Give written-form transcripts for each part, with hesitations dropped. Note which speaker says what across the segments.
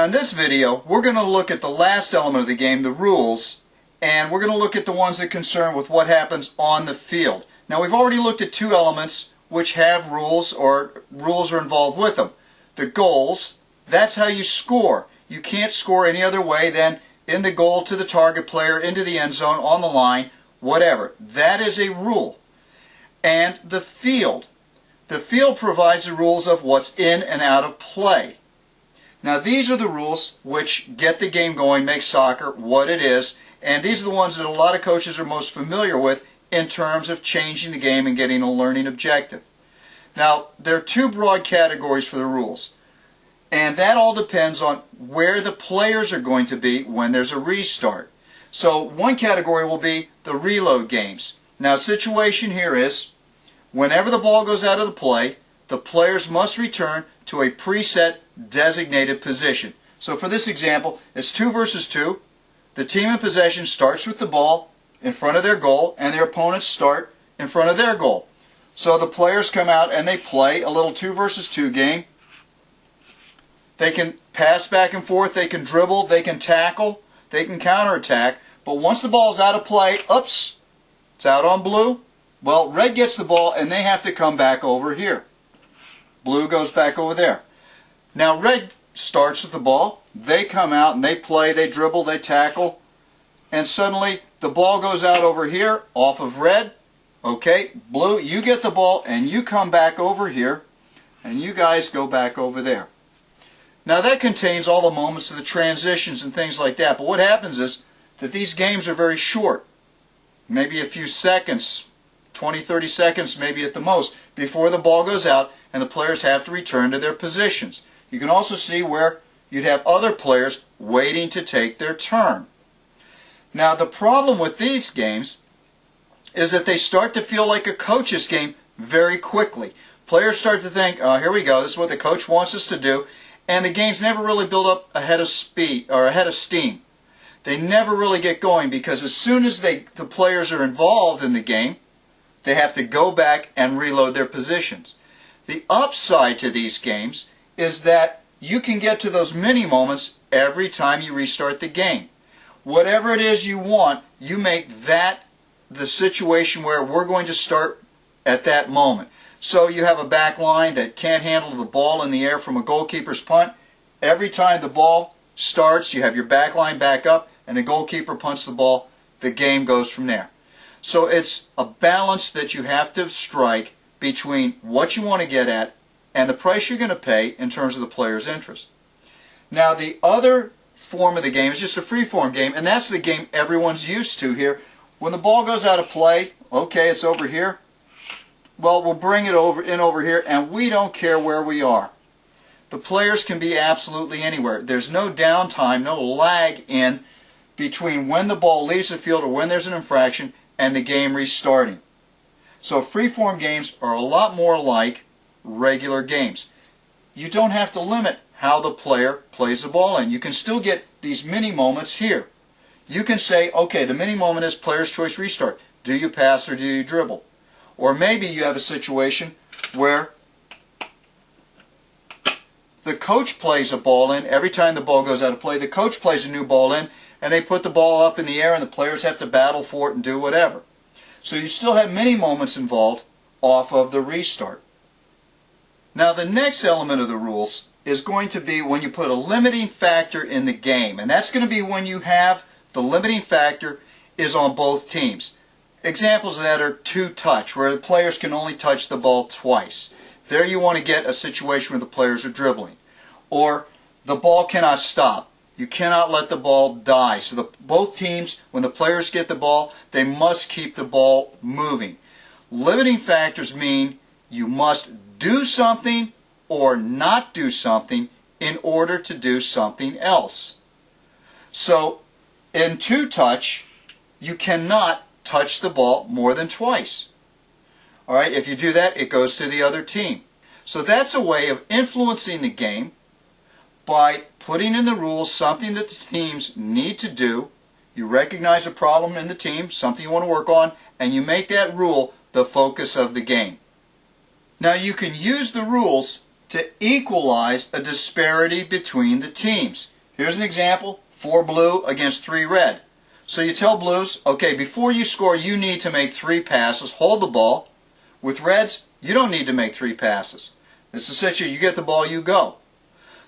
Speaker 1: Now in this video, we're going to look at the last element of the game, the rules, and we're going to look at the ones that concern with what happens on the field. Now we've already looked at two elements which have rules, or rules are involved with them. The goals, that's how you score. You can't score any other way than in the goal, to the target player, into the end zone, on the line, whatever. That is a rule. And the field. The field provides the rules of what's in and out of play. Now these are the rules which get the game going, make soccer what it is, and these are the ones that a lot of coaches are most familiar with in terms of changing the game and getting a learning objective. Now there are two broad categories for the rules, and that all depends on where the players are going to be when there's a restart. So one category will be the reload games. Now the situation here is, whenever the ball goes out of the play, the players must return to a preset designated position. So for this example, it's 2 versus 2. The team in possession starts with the ball in front of their goal, and their opponents start in front of their goal. So the players come out and they play a little 2 versus 2 game. They can pass back and forth, they can dribble, they can tackle, they can counterattack, but once the ball's out of play, oops, it's out on blue. Well, red gets the ball and they have to come back over here. Blue goes back over there. Now red starts with the ball, they come out and they play, they dribble, they tackle, and suddenly the ball goes out over here off of red. Okay, blue, you get the ball and you come back over here, and you guys go back over there. Now that contains all the moments of the transitions and things like that, but what happens is that these games are very short. Maybe a few seconds, 20, 30 seconds maybe at the most, before the ball goes out and the players have to return to their positions. You can also see where you'd have other players waiting to take their turn. Now the problem with these games is that they start to feel like a coach's game very quickly. Players start to think, oh, here we go, this is what the coach wants us to do, and the games never really build up ahead of speed or ahead of steam. They never really get going, because as soon as the players are involved in the game, they have to go back and reload their positions. The upside to these games is that you can get to those mini moments every time you restart the game. Whatever it is you want, you make that the situation where we're going to start at that moment. So you have a back line that can't handle the ball in the air from a goalkeeper's punt. Every time the ball starts, you have your back line back up and the goalkeeper punts the ball. The game goes from there. So it's a balance that you have to strike between what you want to get at and the price you're going to pay in terms of the player's interest. Now the other form of the game is just a free-form game, and that's the game everyone's used to here. When the ball goes out of play, okay, it's over here. Well, we'll bring it over here, and we don't care where we are. The players can be absolutely anywhere. There's no downtime, no lag in between when the ball leaves the field or when there's an infraction and the game restarting. So free-form games are a lot more like regular games. You don't have to limit how the player plays the ball in. You can still get these mini moments here. You can say, okay, the mini moment is player's choice restart. Do you pass or do you dribble? Or maybe you have a situation where the coach plays a ball in. Every time the ball goes out of play, the coach plays a new ball in, and they put the ball up in the air and the players have to battle for it and do whatever. So you still have many moments involved off of the restart. Now the next element of the rules is going to be when you put a limiting factor in the game, and that's going to be when you have the limiting factor is on both teams. Examples of that are two-touch, where the players can only touch the ball twice. There you want to get a situation where the players are dribbling. Or the ball cannot stop. You cannot let the ball die. So both teams, when the players get the ball, they must keep the ball moving. Limiting factors mean you must do something or not do something in order to do something else. So in two-touch, you cannot touch the ball more than twice. Alright, if you do that, it goes to the other team. So that's a way of influencing the game by putting in the rules something that the teams need to do. You recognize a problem in the team, something you want to work on, and you make that rule the focus of the game. Now you can use the rules to equalize a disparity between the teams. Here's an example, 4 blue against 3 red. So you tell blues, okay, before you score, you need to make 3 passes, hold the ball. With reds, you don't need to make 3 passes. This is such a, you get the ball, you go.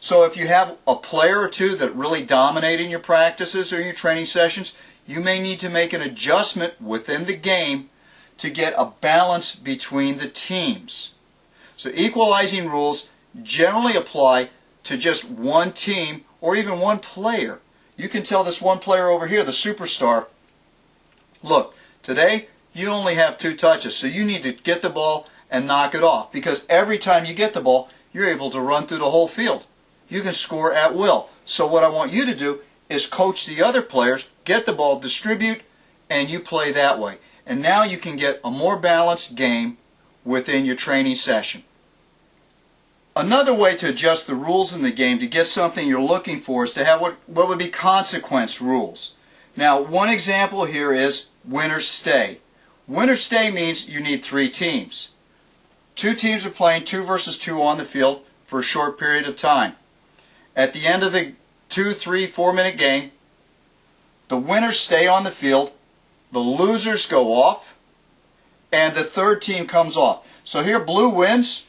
Speaker 1: So if you have a player or two that really dominate in your practices or your training sessions, you may need to make an adjustment within the game to get a balance between the teams. So equalizing rules generally apply to just one team or even one player. You can tell this one player over here, the superstar, look, today you only have 2 touches, so you need to get the ball and knock it off, because every time you get the ball, you're able to run through the whole field. You can score at will. So what I want you to do is coach the other players, get the ball, distribute, and you play that way. And now you can get a more balanced game within your training session. Another way to adjust the rules in the game to get something you're looking for is to have what would be consequence rules. Now, one example here is winner stay. Winner stay means you need 3 teams. 2 teams are playing 2 versus 2 on the field for a short period of time. At the end of the 2, 3, 4-minute game, the winners stay on the field, the losers go off, and the 3rd team comes off. So here blue wins,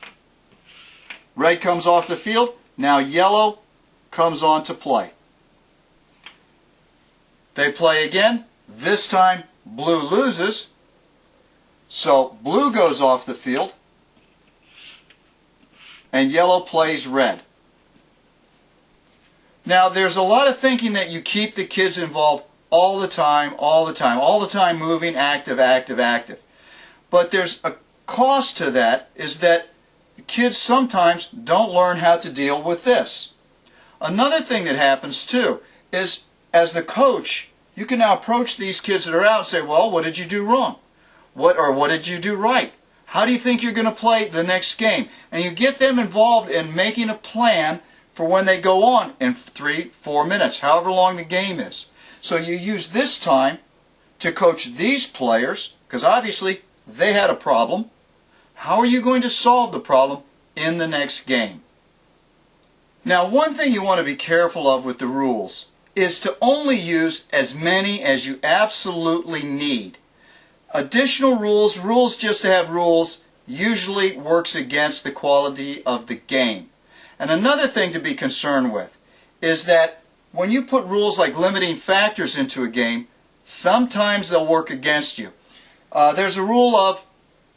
Speaker 1: red comes off the field, now yellow comes on to play. They play again, this time blue loses, so blue goes off the field, and yellow plays red. Now there's a lot of thinking that you keep the kids involved all the time moving, active. But there's a cost to that, is that kids sometimes don't learn how to deal with this. Another thing that happens too is, as the coach, you can now approach these kids that are out and say, well, what did you do wrong? What did you do right? How do you think you're going to play the next game? And you get them involved in making a plan for when they go on in 3, 4 minutes, however long the game is. So you use this time to coach these players, because obviously they had a problem. How are you going to solve the problem in the next game? Now, one thing you want to be careful of with the rules is to only use as many as you absolutely need. Additional rules just to have rules, usually works against the quality of the game. And another thing to be concerned with is that when you put rules like limiting factors into a game, sometimes they'll work against you. There's a rule of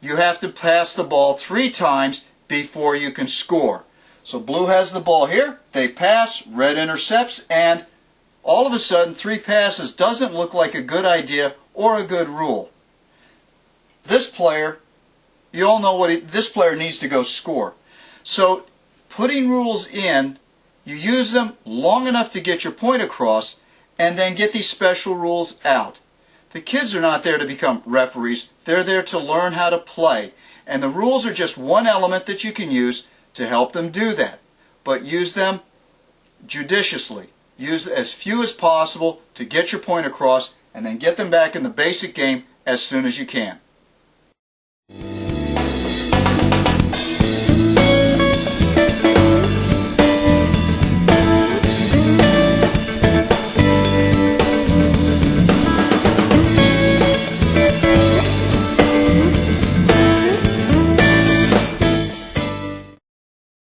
Speaker 1: you have to pass the ball 3 times before you can score. So blue has the ball here, they pass, red intercepts, and all of a sudden 3 passes doesn't look like a good idea or a good rule. This player, you all know this player needs to go score. So putting rules in, you use them long enough to get your point across, and then get these special rules out. The kids are not there to become referees, they're there to learn how to play. And the rules are just one element that you can use to help them do that. But use them judiciously. Use as few as possible to get your point across, and then get them back in the basic game as soon as you can.